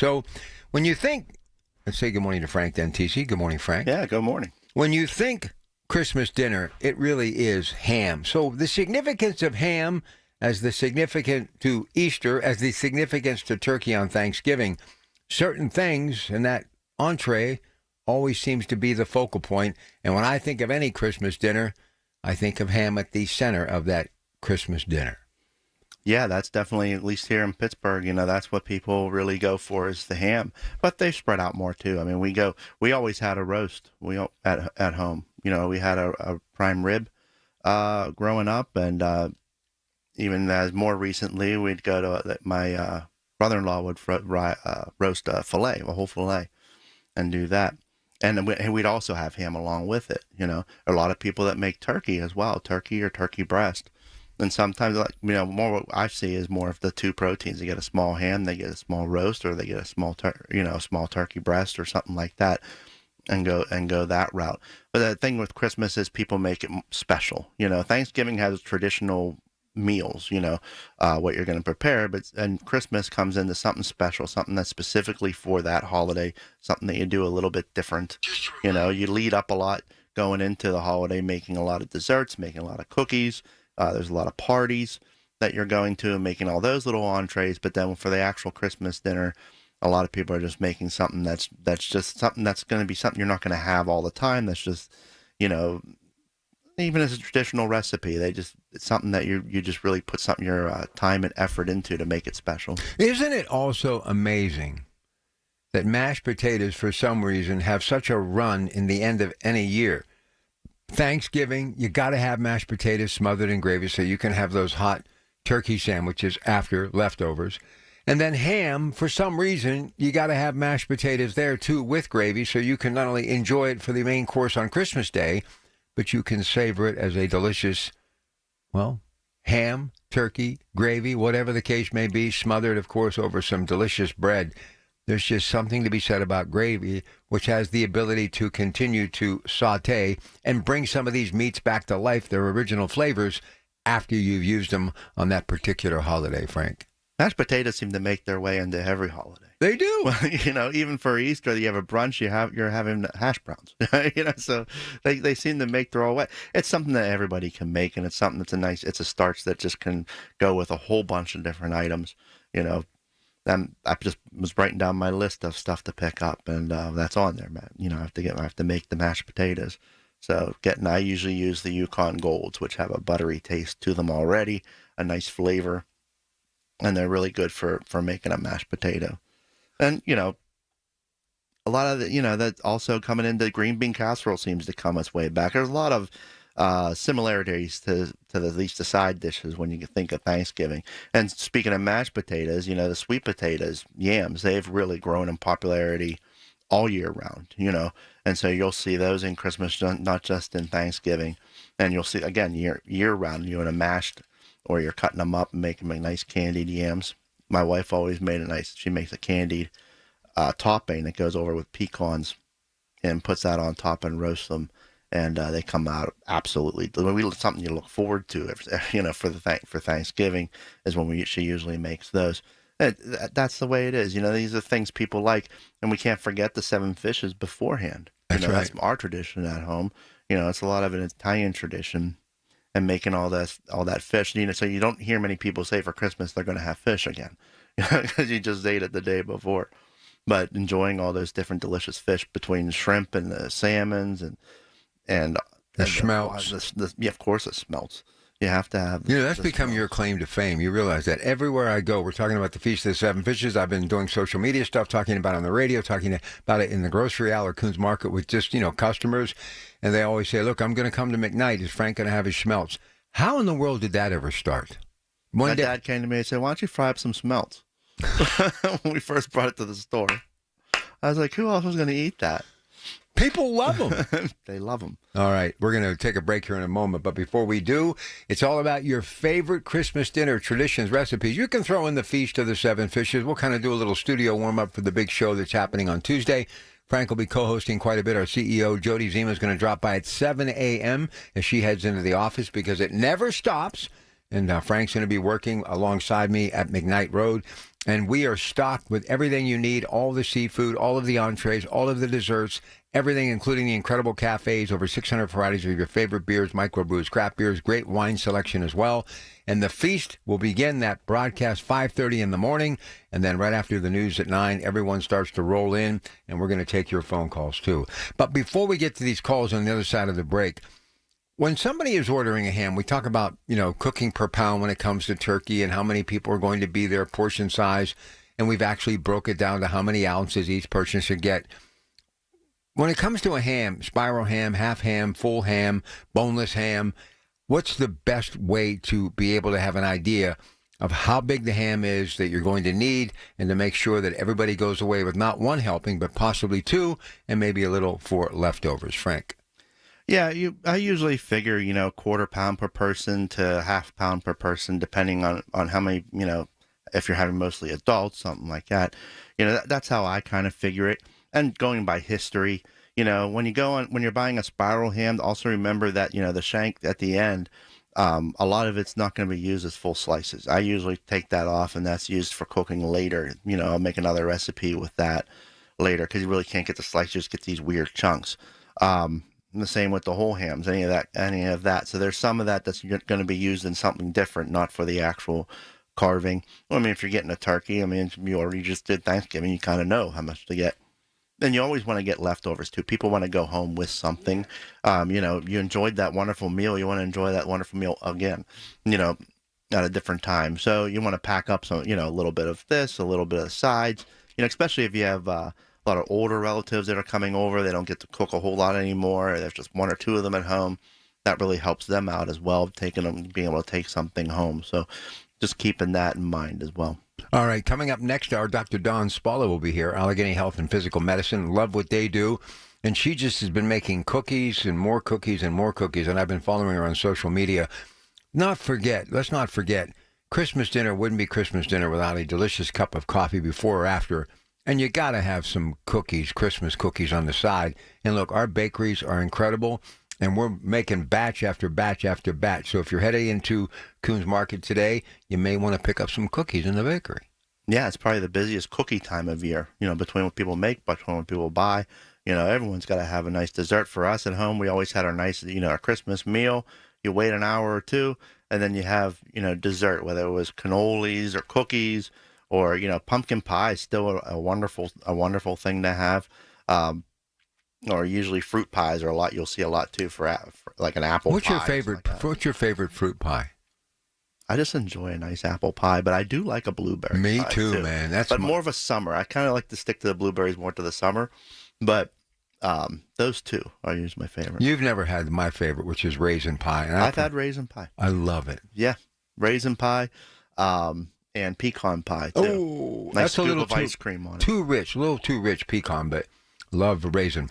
So when you think, let's say good morning to Frank then, TC. Good morning, Frank. Yeah, good morning. When you think Christmas dinner, it really is ham. So the significance of ham as the significance to Easter, as the significance to turkey on Thanksgiving, certain things in that entree always seems to be the focal point. And when I think of any Christmas dinner, I think of ham at the center of that Christmas dinner. Yeah, that's definitely, at least here in Pittsburgh, that's what people really go for is the ham. But they spread out more too. I mean, we always had a roast at home. We had a prime rib growing up, and even as more recently, we'd go to my brother-in-law would roast a whole fillet, and do that. And we'd also have ham along with it. A lot of people that make turkey as well, turkey or turkey breast. And sometimes, more what I see is more of the two proteins. They get a small ham, they get a small roast, or they get a small small turkey breast or something like that, and go that route. But the thing with Christmas is people make it special. Thanksgiving has traditional meals, what you're going to prepare, and Christmas comes into something special, something that's specifically for that holiday, something that you do a little bit different. You lead up a lot going into the holiday, making a lot of desserts, making a lot of cookies. There's a lot of parties that you're going to and making all those little entrees. But then for the actual Christmas dinner, a lot of people are just making something that's just something that's going to be something you're not going to have all the time. That's just, even as a traditional recipe, it's something that you just really put your time and effort into to make it special. Isn't it also amazing that mashed potatoes, for some reason, have such a run in the end of any year? Thanksgiving, you got to have mashed potatoes smothered in gravy so you can have those hot turkey sandwiches after leftovers. And then ham, for some reason, you got to have mashed potatoes there too with gravy so you can not only enjoy it for the main course on Christmas Day, but you can savor it as a delicious, ham, turkey, gravy, whatever the case may be, smothered, of course, over some delicious bread. There's just something to be said about gravy, which has the ability to continue to saute and bring some of these meats back to life, their original flavors, after you've used them on that particular holiday, Frank. Mashed potatoes seem to make their way into every holiday. They do. Well, even for Easter, you have a brunch, you're having hash browns. So they seem to make their own way. It's something that everybody can make, and it's something that's it's a starch that just can go with a whole bunch of different items. I just was writing down my list of stuff to pick up, and that's on there, man. I have to make the mashed potatoes. So I usually use the Yukon Golds, which have a buttery taste to them already, a nice flavor, and they're really good for making a mashed potato. And a lot of that also coming into green bean casserole seems to come its way back. There's a lot of similarities to at least the side dishes when you think of Thanksgiving. And speaking of mashed potatoes, the sweet potatoes, yams, they've really grown in popularity all year round, and so you'll see those in Christmas, not just in Thanksgiving. And you'll see, again, year round, in a mashed, or you're cutting them up and making them nice candied yams. My wife always she makes a candied topping that goes over with pecans and puts that on top and roasts them. And they come out absolutely something you look forward to, for Thanksgiving is when she usually makes those. That's the way it is. These are things people like, and we can't forget the 7 fishes beforehand. That's right. That's our tradition at home. It's a lot of an Italian tradition, and making all that fish. So you don't hear many people say for Christmas they're going to have fish again, because you just ate it the day before. But enjoying all those different delicious fish between the shrimp and the salmons and the schmelts. Of course it smelts. You have to have that's become your claim to fame. You realize that everywhere I go, we're talking about the Feast of the 7 Fishes. I've been doing social media stuff, talking about it on the radio, talking about it in the grocery aisle or Kuhn's Market with just, customers. And they always say, look, I'm going to come to McKnight. Is Frank going to have his schmelts? How in the world did that ever start? My dad came to me and said, why don't you fry up some schmelts? When we first brought it to the store. I was like, who else was going to eat that? People love them. They love them. All right. We're going to take a break here in a moment. But before we do, it's all about your favorite Christmas dinner traditions, recipes. You can throw in the Feast of the 7 Fishes. We'll kind of do a little studio warm-up for the big show that's happening on Tuesday. Frank will be co-hosting quite a bit. Our CEO, Jody Zima, is going to drop by at 7 a.m. as she heads into the office because it never stops. And Frank's going to be working alongside me at McKnight Road. And we are stocked with everything you need, all the seafood, all of the entrees, all of the desserts, everything, including the incredible cafes, over 600 varieties of your favorite beers, microbrews, craft beers, great wine selection as well. And the feast will begin that broadcast 5:30 in the morning, and then right after the news at 9, everyone starts to roll in, and we're going to take your phone calls too. But before we get to these calls on the other side of the break, when somebody is ordering a ham, we talk about, cooking per pound when it comes to turkey and how many people are going to be there, portion size, and we've actually broke it down to how many ounces each person should get. When it comes to a ham, spiral ham, half ham, full ham, boneless ham, what's the best way to be able to have an idea of how big the ham is that you're going to need, and to make sure that everybody goes away with not one helping, but possibly two, and maybe a little for leftovers? Frank? Yeah, I usually figure, quarter pound per person to half pound per person, depending on how many, if you're having mostly adults, something like that. That's how I kind of figure it. And going by history, when you're buying a spiral ham, also remember that, the shank at the end, a lot of it's not going to be used as full slices. I usually take that off, and that's used for cooking later. I'll make another recipe with that later, because you really can't get the slices, just get these weird chunks. And the same with the whole hams, any of that. So there's some of that that's going to be used in something different, not for the actual carving. Well, I mean, if you're getting a turkey, you already just did Thanksgiving, you kind of know how much to get. And you always want to get leftovers too. People want to go home with something. You enjoyed that wonderful meal. You want to enjoy that wonderful meal again, at a different time. So you want to pack up some, a little bit of this, a little bit of sides, especially if you have a lot of older relatives that are coming over. They don't get to cook a whole lot anymore. There's just one or two of them at home. That really helps them out as well, being able to take something home. So just keeping that in mind as well. All right, coming up next hour, Dr. Dawn Spalla will be here, Allegheny Health and Physical Medicine. Love what they do. And she just has been making cookies and more cookies and more cookies, and I've been following her on social media. Let's not forget, Christmas dinner wouldn't be Christmas dinner without a delicious cup of coffee before or after. And you got to have some cookies, Christmas cookies on the side. And look, our bakeries are incredible, and we're making batch after batch after batch. So if you're heading into Kuhn's Market today, you may want to pick up some cookies in the bakery. Yeah, it's probably the busiest cookie time of year, between what people make, between what people buy. Everyone's got to have a nice dessert. For us at home, we always had our nice, our Christmas meal. You wait an hour or two, and then you have, dessert, whether it was cannolis or cookies, or, pumpkin pie is still a wonderful thing to have. Or usually fruit pies are you'll see a lot too for like an apple pie. What's your favorite fruit pie? I just enjoy a nice apple pie, but I do like a blueberry Me pie too, man. More of a summer. I kind of like to stick to the blueberries more to the summer, but those two are usually my favorite. You've never had my favorite, which is raisin pie. And I've had raisin pie. I love it. Yeah, raisin pie. And pecan pie too. Oh, nice that's a little ice cream on it. Too rich, a little too rich pecan, but love raisin pie.